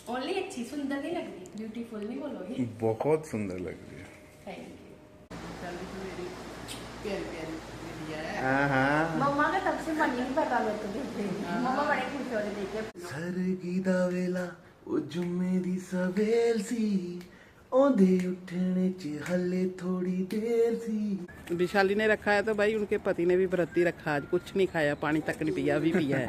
Only अच्छी, सुंदर नहीं लग रही, ब्यूटीफुल नहीं बोलोगे। बहुत सुंदर लग रही है। Thank you. हाँ हाँ। मम्मा का तब से मन ही नहीं कर रहा मैं तो देखते ही। मम्मा बड़े खुश हो रहे देख के। सरगी दा वेला ओ जुम्मे दी सवेल सी ओंदे उठने च हले थोड़ी देर सी। विशाली ने रखा है तो भाई उनके पति ने भी व्रत ही रखा, आज कुछ नहीं खाया, पानी तक नहीं पिया, अभी पिया है।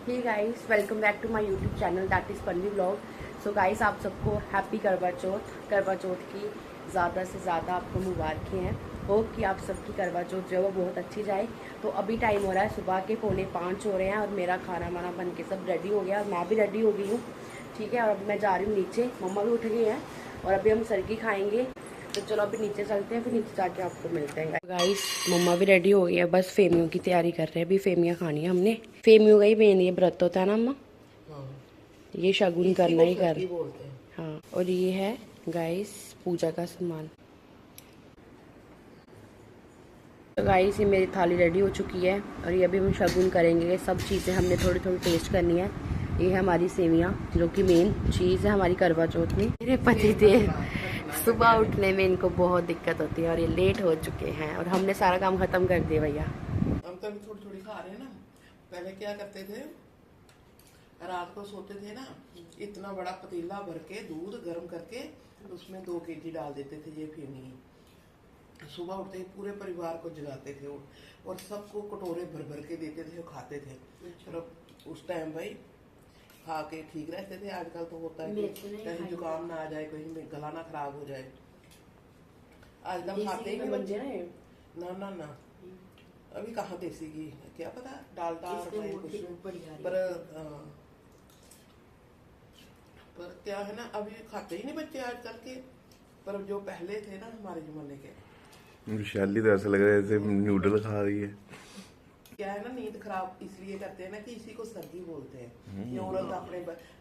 Hey guys, welcome back to my YouTube channel that is Panni vlog. So guys, आप सबको हैप्पी करवा चौथ की ज़्यादा से ज़्यादा आपको मुबारकें हैं। होप कि आप सबकी करवा चौथ जो है वो बहुत अच्छी जाए। तो अभी टाइम हो रहा है सुबह के 4:45 हो रहे हैं और मेरा खाना वाना बन के सब रेडी हो गया और मैं भी रेडी हो गई हूँ। ठीक है, और अब मैं जा रही हूँ नीचे, मम्मा भी उठ गई हैं और अभी हम सरगी खाएँगे। तो चलो अभी नीचे चलते हैं, फिर नीचे जाके आपको मिलते हैं। गाइस, मम्मा भी रेडी हो गई है, बस फेमियों की तैयारी कर रहे हैं। अभी फेमियाँ खानी है हमने। फेमियों का ही मेन ये व्रत होता है ना अम्मा। ये शगुन करना ही कर। हाँ, और ये है गाइस पूजा का सामान। तो गाइस, ये मेरी थाली रेडी हो चुकी है और ये अभी हम शगुन करेंगे। सब चीज़ें हमने थोड़ी थोड़ी टेस्ट करनी है। ये है हमारी सेवियाँ जो कि मेन चीज़ है हमारी करवा चौथ में। मेरे पति थे, सुबह उठने में इनको बहुत दिक्कत होती है और ये लेट हो चुके हैं और हमने सारा काम खत्म कर दिया भैया। हम तो अभी थोड़ी थोड़ी खा रहे हैं ना। पहले क्या करते थे, रात को सोते थे ना, इतना बड़ा पतीला भर के दूध गर्म करके उसमें 2 kg डाल देते थे ये फेमी। सुबह उठते ही पूरे परिवार को जगाते थे और सबको कटोरे भर भर के देते थे, खाते थे। और उस टाइम भाई खा के ठीक रहते थे। आजकल तो होता है कि कहीं जुकाम ना आ जाए, कहीं गला ना खराब हो जाए। आजकल खाते ही नहीं बच्चे ना ना ना। अभी कहाँ देसी घी, क्या पता डालता पर क्या है ना, अभी खाते ही नहीं बच्चे आजकल के। पर जो पहले थे ना हमारे जमाने के। विशाली तो ऐसा लग रहा है जैसे नूडल खा रही है। क्या है ना, नींद खराब इसलिए करते हैं ना कि इसी को सर्दी बोलते हैं कि औरत अपने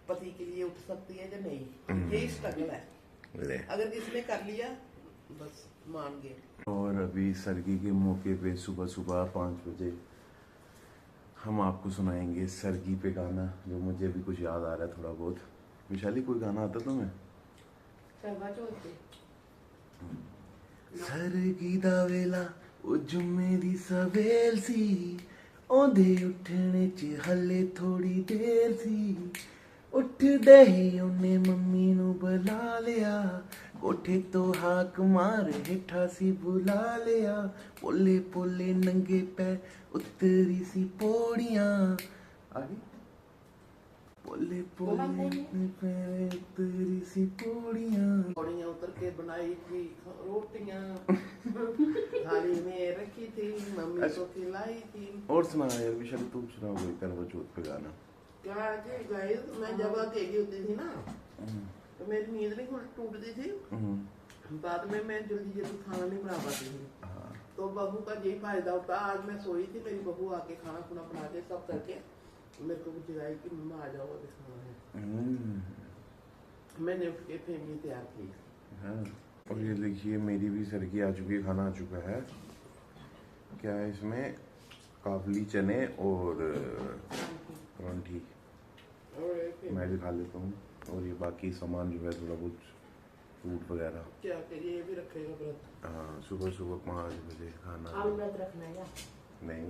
पति के लिए उठ सकती है या नहीं। यही स्ट्रगल है, अगर किसने कर लिया बस मान गए। और अभी सरगी के मौके पे सुबह सुबह 5 बजे हम आपको सुनाएंगे सरगी पे गाना, जो मुझे भी कुछ याद आ रहा है थोड़ा बहुत। विशाली, कोई गाना आता तुम्हें? करवा चौथ पे सरगी दा वेला ओ जुम्मे दी सवेल सी ओंदे उठने च हले थोड़ी देर सी। उठदे ही उन्हें मम्मी नू बुला लिया, कोठे तो हाक मार हेठा सी बुला लिया। पोले पोले नंगे पैर उतरी सी पौड़ियां। आगे पोले पोले पैर उतरी सी पौड़ियां। पौड़ियां उतर के बनाई थी रोटियां, थाली में रखी थी, मम्मी को खिलाई थी। और सुना यार विशाल, तुम सुनाओ कोई करवा चौथ पे गाना। क्या है गाइस, मैं जब अकेली होती थी ना तो मेरी नींद नहीं टूटती थी। बाद में मैं जल्दी जल्दी खाना नहीं बना पाती थी। तो बहू का यही फायदा होता। आज मैं सोई थी, मेरी बहू आके खाना खुना बना के सब करके मेरे को जगाई कि मम्मा आ जाओ अभी खाना है। मैंने उठ के फेमी तैयार की। हाँ, और ये देखिए मेरी भी सरगी आ चुकी है, खाना आ चुका है। क्या है इसमें? काबुली चने और परांठी। मैं भी खा लेता हूँ। और ये बाकी सामान जो है थोड़ा बहुत फ्रूट वगैरह। क्या करिए, ये भी रखेगा व्रत। हाँ, सुबह सुबह 5 बजे खाना। आप व्रत रखना है क्या? नहीं,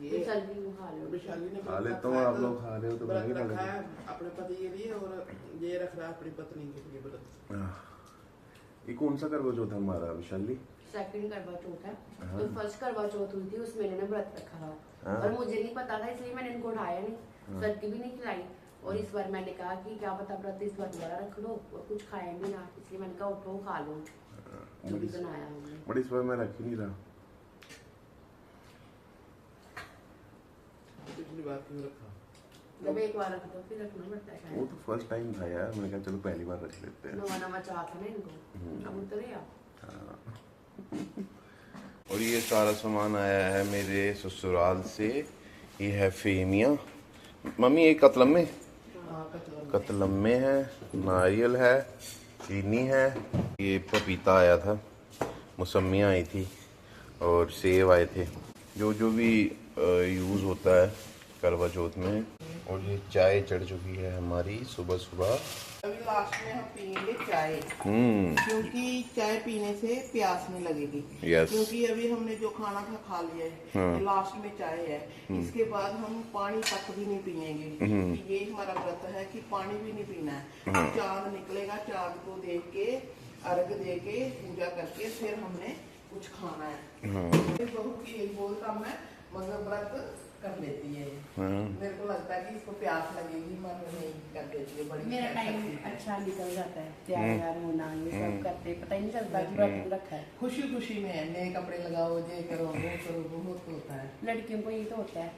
ये सर्दी में खा लो। विशाली ने खा लेता हूँ। आप लोग खा रहे हो तो मैं भी व्रत खा रखा लेता है अपने पति के लिए और ये रख रहा है अपनी पत्नी के लिए व्रत। हूँ। ये कौन सा करवा चौथ है हमारा विशाली? सेकंड करवा चौथ है। तो फर्स्ट करवा चौथ हुई थी उसमें इन्होंने व्रत रखा था और मुझे नहीं पता था, इसलिए मैंने इनको उठाया नहीं, सर्दी भी नहीं खिलाई। और इस बार मैंने कहा कि क्या पता व्रत इस बार दोबारा रख लो और कुछ खाए भी ना, इसलिए मैंने कहा उठो खा लो जो भी बनाया हमने। बट इस बार मैं रख ही नहीं रहा। पिछली बार क्यों रखा? जब एक बार रख दो फिर रखना पड़ता है। वो तो फर्स्ट टाइम था यार, मैंने कहा चलो पहली बार रख लेते हैं। नवा नवा चाह था ना इनको, अब उतरे आप। और ये सारा सामान आया है मेरे ससुराल से। ये है फेमिया। मम्मी ये कतलम्मे कतलम्मे है, नारियल है, चीनी है, ये पपीता आया था, मौसमियाँ आई थी और सेव आए थे, जो जो भी यूज़ होता है करवा चौथ में। और ये चाय चढ़ चुकी है हमारी सुबह सुबह। अभी लास्ट में हम पियेंगे चाय, क्योंकि चाय पीने से प्यास नहीं लगेगी। यस। क्योंकि अभी हमने जो खाना था खा लिया है, लास्ट में चाय है। इसके बाद हम पानी तक भी नहीं पियेंगे, क्योंकि ये हमारा व्रत है कि पानी भी नहीं पीना है। चांद निकलेगा, चांद को देख के अर्घ दे के पूजा करके फिर हमने कुछ खाना है। बहू की एक बोल काम है, मगर व्रत कर लेती है। मेरे को लगता है कि इसको प्यास लगेगी, मन नहीं कर देती है। बड़ी मेरा टाइम अच्छा निकल जाता है, तैयार होना ये सब करते पता ही नहीं चलता कि व्रत रखा है। खुशी खुशी में नए कपड़े लगाओ, ये करो वो करो, बहुत होता है। लड़कियों को ये तो होता है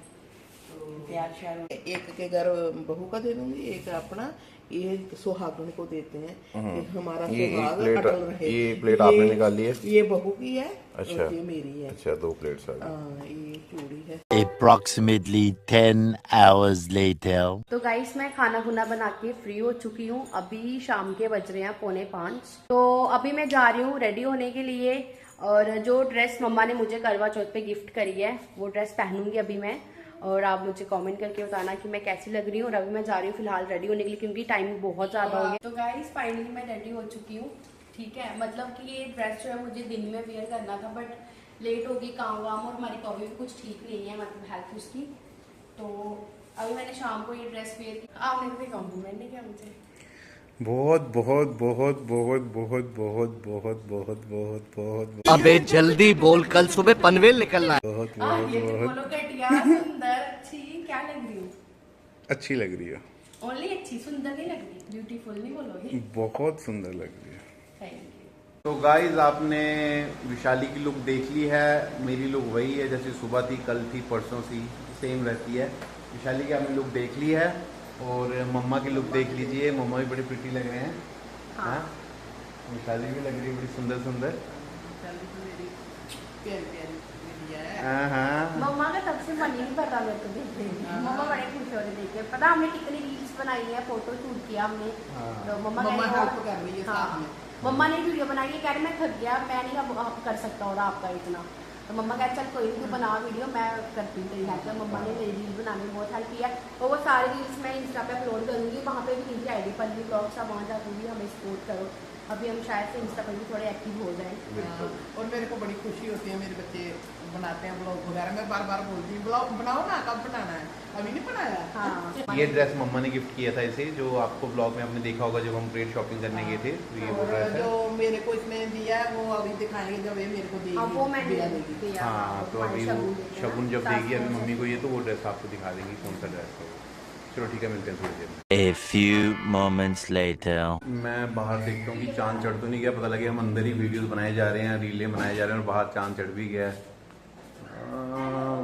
तैयार श्यार होना। एक के घर बहू का दे दूंगी, एक अपना ये सुहागन को देते हैं कि हमारा सुहाग अटल रहे। ये प्लेट आपने निकाल ली है? ये बहू की है। अच्छा। और ये मेरी है। अच्छा, 2 प्लेट्स आ गई। ये चूड़ी है। Approximately 10 hours later. तो गाइस मैं खाना खुना बना के फ्री हो चुकी हूँ। अभी शाम के बज रहे हैं 4:45। तो अभी मैं जा रही हूँ रेडी होने के लिए, और जो ड्रेस मम्मा ने मुझे करवा चौथ पे गिफ्ट करी है वो ड्रेस पहनूंगी अभी मैं। और आप मुझे कमेंट करके बताना कि मैं कैसी लग रही हूँ। और अभी मैं जा रही हूँ फिलहाल रेडी होने के लिए, क्योंकि टाइम बहुत ज्यादा हो गया। तो गाइस फाइनली मैं रेडी हो चुकी हूँ, ठीक है। मतलब कि ये ड्रेस जो है मुझे दिन में वेयर करना था, बट लेट होगी काम वाम, और हमारी तबीयत भी कुछ ठीक नहीं है, मतलब हेल्थ उसकी। तो अभी मैंने शाम को ये ड्रेस वेयर की। आपने भी कॉम्प्लीमेंट नहीं किया मुझे। बहुत बहुत बहुत बहुत बहुत बहुत बहुत बहुत बहुत बहुत अबे जल्दी बोल, कल सुबह पनवेल निकलना है। बहुत ये तो बोलो घटिया, सुंदर, अच्छी, क्या लग रही हूँ? अच्छी लग रही है। ओनली अच्छी, सुंदर नहीं लग रही, ब्यूटीफुल नहीं बोलोगे? बहुत सुंदर लग रही है। Thank you. तो गाइज आपने विशाली की लुक देख ली है। मेरी लुक वही है जैसे सुबह थी, कल थी, परसों सी, सेम रहती है। विशाली की आपने लुक देख ली है, और मम्मा की लुक देख लीजिए। मम्मा भी बड़ी प्रिटी लग रहे हैं। हाँ, विशाली भी लग रही है बड़ी सुंदर सुंदर। मम्मा का तब से मन ही नहीं भर रहा मेरे को देखने में। मम्मा बड़े खुश हो रहे देख के। पता हमने कितनी रील्स बनाई है, फोटो शूट किया हमने। तो मम्मा हेल्प कर रही है साथ में। मम्मा ने वीडियो बनाई है, कह रहे मैं थक गया, मैं नहीं अब कर सकता और आपका इतना। तो मम्मा कहते चल कोई नहीं, तू बना वीडियो, मैं करती हूँ तेरी हेल्प। मम्मा ने मेरी रील बनाने में बहुत हेल्प किया, और वो सारी रील्स मैं इंस्टा पे अपलोड करूँगी। वहाँ पे भी इनकी आईडी पल्लवी ब्लॉग्स, आप वहाँ जाकर हमें सपोर्ट करो। अभी हम शायद से इंस्टा पर भी थोड़े एक्टिव हो जाएं। और मेरे को बड़ी खुशी होती है, मेरे बच्चे बनाते हैं ब्लॉग वगैरह। मैं बार बार बोलती हूँ ब्लॉग बनाओ ना, कब बनाना है, अभी नहीं बनाया। हाँ। ये ड्रेस मम्मा ने गिफ्ट किया था इसे, जो आपको ब्लॉग में आपने देखा होगा जब हम ट्रेड शॉपिंग करने गए थे। तो ये वो ड्रेस है जो मेरे को इसने दिया है, वो अभी दिखाएंगे जब ये मेरे को देगी। वो मैंने दिया देगी। दिया। हाँ, तो अभी वो शगुन जब देगी अभी मम्मी को ये, तो वो ड्रेस आपको दिखा देंगी कौन सा ड्रेस है। चलो ठीक है, मिलते हैं थोड़ी देर में। A few moments later. मैं बाहर देखता हूँ कि चांद चढ़ तो नहीं गया। पता लगे हम अंदर ही वीडियोस बनाए जा रहे हैं, रीलें बनाए जा रहे हैं, और बाहर चांद चढ़ भी गया है।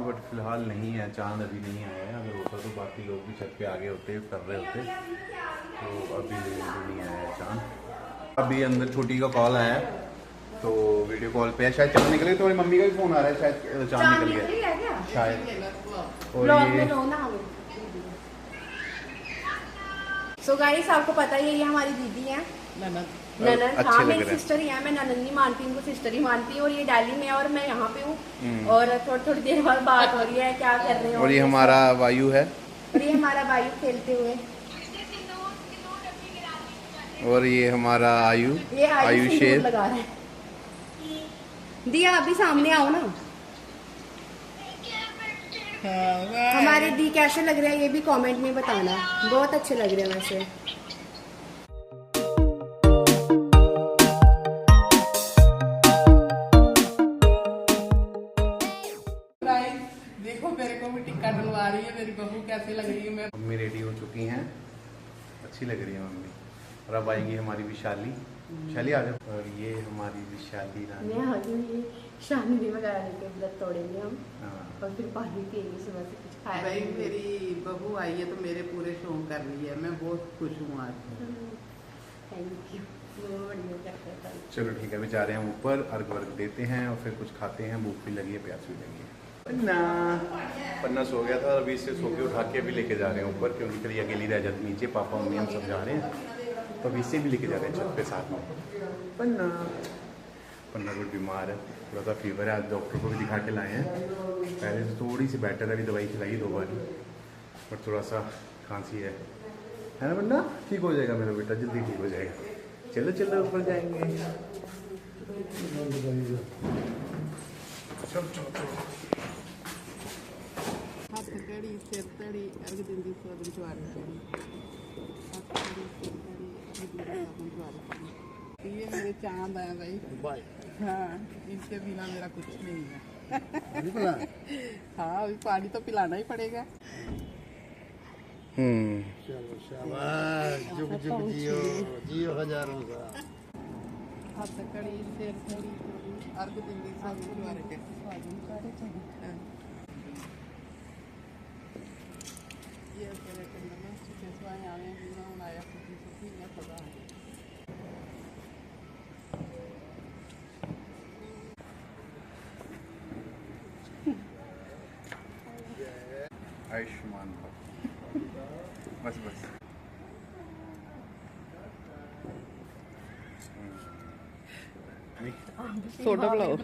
बट फिलहाल नहीं है, चांद अभी नहीं आया है। अगर होता तो बाकी लोग भी छत पे आगे होते, कर रहे होते। तो अभी नहीं आया है चांद। अभी अंदर छोटी का कॉल आया है, तो वीडियो कॉल पे है, शायद चांद निकले। तो मम्मी का भी फोन आ रहा है, शायद चांद निकल गया शायद। और ये सो गाइस आपको पता ही है, ये हमारी दीदी है ननद। हाँ, मेरी सिस्टर ही है। मैं ननद नहीं मानती, इनको सिस्टर ही मानती हूँ। और ये दिल्ली में है और मैं यहाँ पे हूँ। और थोड़ी देर बाद बात हो रही है, क्या कर रहे हो। और ये हमारा वायु है, और ये हमारा वायु खेलते हुए। और ये हमारा आयु, ये आयु शेर लगा रहा है। दिया अभी सामने आओ ना। हमारे दी कैसे लग रहे हैं ये भी कमेंट में बताना। बहुत अच्छे लग रहे हैं वैसे। देखो मेरे को भी टिक्का डलवा रही है, मेरी बहू कैसे लग रही है। मैं मम्मी रेडी हो चुकी हैं, अच्छी लग रही है मम्मी। और अब आएगी हमारी विशाली। विशाली आ जाओ। और ये हमारी विशाली रानी। शादी वगैरह लेके व्रत तोड़ेंगे हम। हाँ। और फिर पानी पिएंगे, सुबह से कुछ खाया। भाई मेरी बहू आई है तो मेरे पूरे शौक कर रही है, मैं बहुत खुश हूँ आज। Thank you. चलो ठीक है, अभी जा रहे हैं ऊपर, अर्घ वर्घ देते हैं और फिर कुछ खाते हैं। भूख भी लगी है, प्यास भी लगी है। पन्ना सो गया था, अभी इससे सो के उठा के अभी लेके जा रहे हैं ऊपर, क्योंकि फिर ये अकेली रह जाती नीचे। पापा मम्मी हम सब जा रहे हैं, तो अभी इसे भी लेके जा रहे हैं छत पे साथ में। पन्ना पन्ना गुड बीमार है, थोड़ा सा फीवर है, आज डॉक्टर को भी दिखा के लाए हैं। पहले तो थोड़ी सी बेटर है, अभी दवाई खिलाई 2 बार, बट थोड़ा सा खांसी है ना बन्ना? ठीक हो जाएगा मेरा बेटा, जल्दी ठीक हो जाएगा। चलो चलो ऊपर जाएंगे। चलो चलो चलो। ਹੱਥ ਕੜੀ ਸਿਰ ਤੜੀ ਅਰਗ ਦਿੰਦੀ ਸੋਦਨ ਚਵਾਰੀ ਕੜੀ ਹੱਥ ਕੜੀ ਸਿਰ ਤੜੀ ਅਰਗ ਦਿੰਦੀ ਸੋਦਨ चवारी कड़ी। ये मेरे चांद है भाई। हाँ, इनके बिना मेरा कुछ नहीं है। हाँ, अभी पानी तो पिलाना ही पड़ेगा। चलो शाबाश, जुग जुग जियो, जियो हजारों साल। हथ कड़ी सिर तड़ी अर्ग दिंदी सोदन चवारी कड़ी। हाँ। ये तेरे कंदर में सुखे सुहाए आवे बिना बनाया सुखी सुखी मैं पता है। आयुष्मान भव। बस बस। सोडा पिलाओ।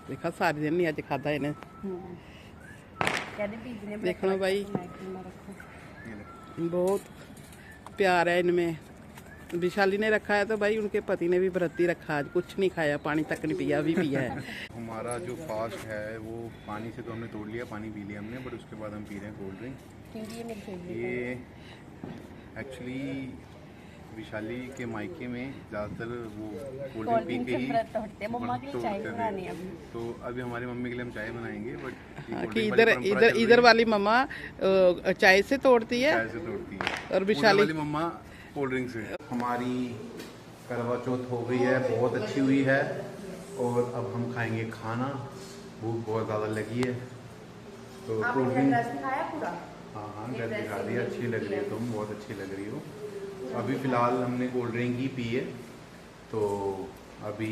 देखा सारे दिन नहीं अज खादा इन्हें। देखना भाई, बहुत प्यार है इनमें। विशाली ने रखा है तो भाई उनके पति ने भी व्रती रखा, आज कुछ नहीं खाया, पानी तक नहीं पिया, अभी पिया है। हमारा जो फास्ट है वो पानी से तो हमने तोड़ लिया, पानी पी लिया हमने, बट उसके बाद हम पी रहे हैं कोल्ड ड्रिंक। ये एक्चुअली विशाली के मायके में ज़्यादातर वो कोल्ड ड्रिंक पी के ही तोड़ते थे। तो अभी हमारी मम्मी के लिए हम चाय बनाएंगे, बट कि इधर वाली मम्मा चाय से तोड़ती है, चाय से तोड़ती है, और विशाली वाली मम्मा कोल्ड ड्रिंक से। हमारी करवा चौथ हो गई है, बहुत अच्छी हुई है, और अब हम खाएंगे खाना। भूख बहुत ज़्यादा लगी है, तो कोल्ड ड्रिंक हाँ घर दिखा दिया। अच्छी लग रही है तुम, बहुत अच्छी लग रही हो। अभी फ़िलहाल हमने कोल्ड ड्रिंक ही पी है, तो अभी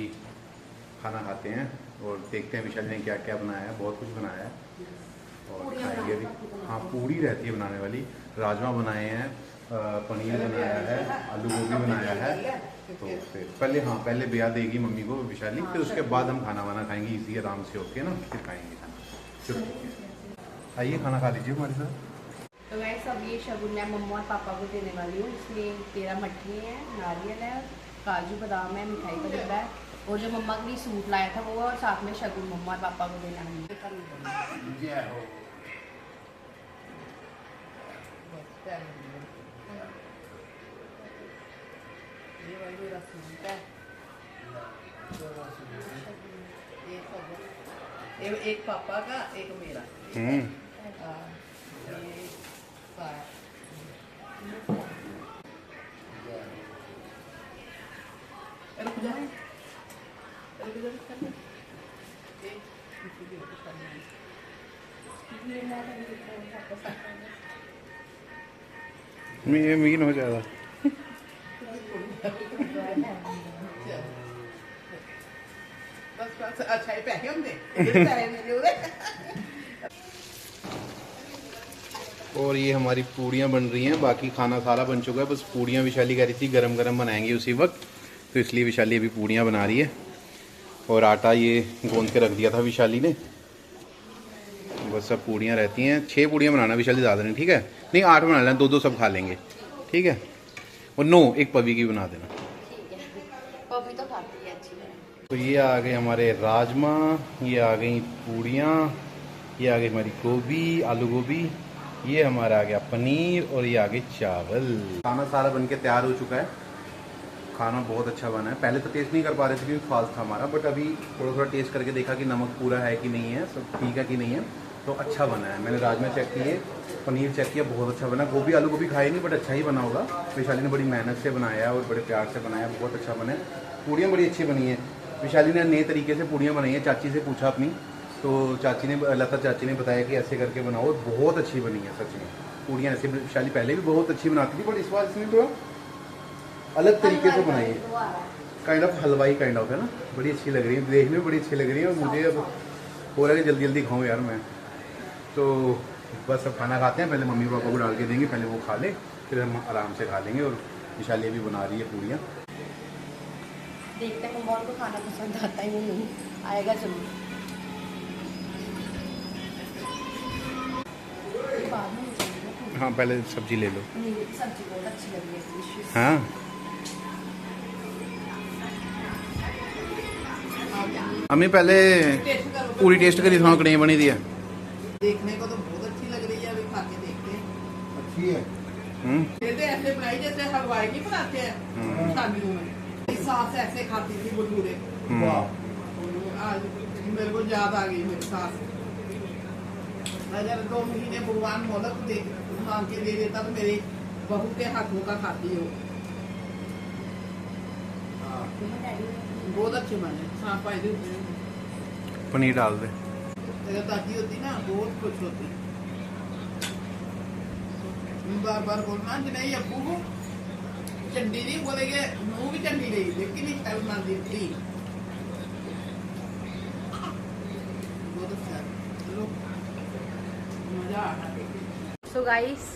खाना खाते हैं और देखते हैं विशाल ने क्या क्या बनाया है। बहुत कुछ बनाया है और खाएंगे भी। हाँ, पूड़ी रहती है बनाने वाली, राजमा बनाए हैं, पनीर बनाया है, आलू गोभी बनाया है। तो फिर पहले ब्याह देगी मम्मी को विशाली, फिर उसके बाद हम खाना वाना खाएंगे इसी आराम से होके ना, फिर खाएंगे खाना। चलो आइए खाना खा लीजिए हमारे साथ। तो गाइस अब ये शगुन मैं मम्मा और पापा को देने वाली हूँ। इसमें 13 मठरी है, नारियल है, काजू बादाम है, मिठाई का डिब्बा है, और जो मम्मा के लिए सूट लाया था वो, और साथ में शगुन मम्मा और पापा को देना है। ये भाई मेरा सूट है, एक पापा का, एक मेरा। ये रुक जाए, मीन हो जाएगा। बस अच्छा ही पैसे होंगे। और ये हमारी पूड़ियाँ बन रही हैं, बाकी खाना सारा बन चुका है, बस पूड़ियाँ विशाली कह रही थी गरम गरम बनाएंगे उसी वक्त, तो इसलिए विशाली अभी पूड़ियाँ बना रही है। और आटा ये गूंद के रख दिया था विशाली ने, बस सब पूड़ियाँ रहती हैं। 6 पूड़ियाँ बनाना विशाली, ज़्यादा नहीं, ठीक है? नहीं 8 बना लेना, 2-2 सब खा लेंगे, ठीक है? और 9 एक पवी की बना देना। पवी तो खाती है अच्छी है। तो ये आ गए हमारे राजमा, ये आ गई पूड़ियाँ, ये आ गई हमारी गोभी, आलू गोभी, ये हमारा आ गया पनीर, और ये आ गए चावल। खाना सारा बनके तैयार हो चुका है। खाना बहुत अच्छा बना है। पहले तो टेस्ट नहीं कर पा रहे थे क्योंकि फास्ट था हमारा, बट अभी थोड़ा थोड़ा टेस्ट करके देखा कि नमक पूरा है कि नहीं है, सब ठीक है कि नहीं है, तो अच्छा बना है। मैंने राजमा चेक किए, पनीर चेक किया, बहुत अच्छा बना। गोभी आलू गोभी खाए नहीं, बट अच्छा ही बना होगा। विशाली ने बड़ी मेहनत से बनाया है और बड़े प्यार से बनाया, बहुत अच्छा बना है। पूड़ियाँ बड़ी अच्छी बनी है। विशाली ने नए तरीके से पूड़ियाँ बनाई हैं, चाची से पूछा अपनी, तो चाची ने, लता चाची ने बताया कि ऐसे करके बनाओ, बहुत अच्छी बनी है सच में पूड़ियाँ। ऐसे विशाली पहले भी बहुत अच्छी बनाती थी, बट इस बार इसने थोड़ा अलग तरीके से बनाई है, काइंड ऑफ हलवाई काइंड ऑफ है ना। बड़ी अच्छी लग रही है, देखने में बड़ी अच्छी लग रही है, और मुझे अब हो रहा है कि जल्दी जल्दी खाऊं यार मैं। तो बस अब खाना खाते हैं, पहले मम्मी पापा को डाल के देंगे, पहले वो खा ले, फिर हम आराम से खा लेंगे। और विशाली भी बना रही है पूड़ियाँ। देखते हैं मम्मा को खाना पसंद आता है या नहीं, आएगा जरूर। बाद में चलेगा। हाँ पहले सब्जी ले लो। नहीं, सब्जी बहुत अच्छी लग रही है, डिलीशियस। हाँ हमें पहले पूरी टेस्ट करी थोड़ा कड़ी बनी दी है। देखने को तो बहुत अच्छी लग रही है, अभी खा के देखते हैं। अच्छी है। ये तो ऐसे बनाई जैसे हलवाई नहीं बनाते हैं शादियों में। सास ऐसे खाती थी भटूरे। आज मेरे को याद आ गई मेरी सास। अगर 2 महीने भगवान मोहलत दे मांग के दे देता तो मेरी बहू के हाथों का खाती हो। बहुत अच्छे बने, हाँ फायदे होते हैं। पनीर डाल दे। अगर दादी होती ना बहुत खुश होती। बार बार बोलना नहीं अबू को चंडी नहीं बोलेगे, मुँह भी चंडी नहीं लेकिन इस टाइम ना देती। बहुत अच्छा है। चलो मजा आ गया। सो गाइस,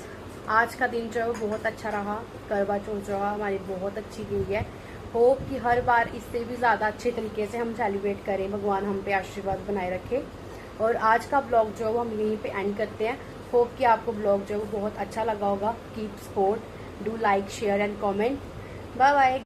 आज का दिन जो है वो बहुत अच्छा रहा। करवा चौथ जो है हमारी बहुत अच्छी गई है। होप कि हर बार इससे भी ज़्यादा अच्छे तरीके से हम सेलिब्रेट करें, भगवान हम पे आशीर्वाद बनाए रखे। और आज का ब्लॉग जो है वो हम यहीं पे एंड करते हैं। होप कि आपको ब्लॉग जो है वो बहुत अच्छा लगा होगा। Keep support, do like, share and comment. Bye bye.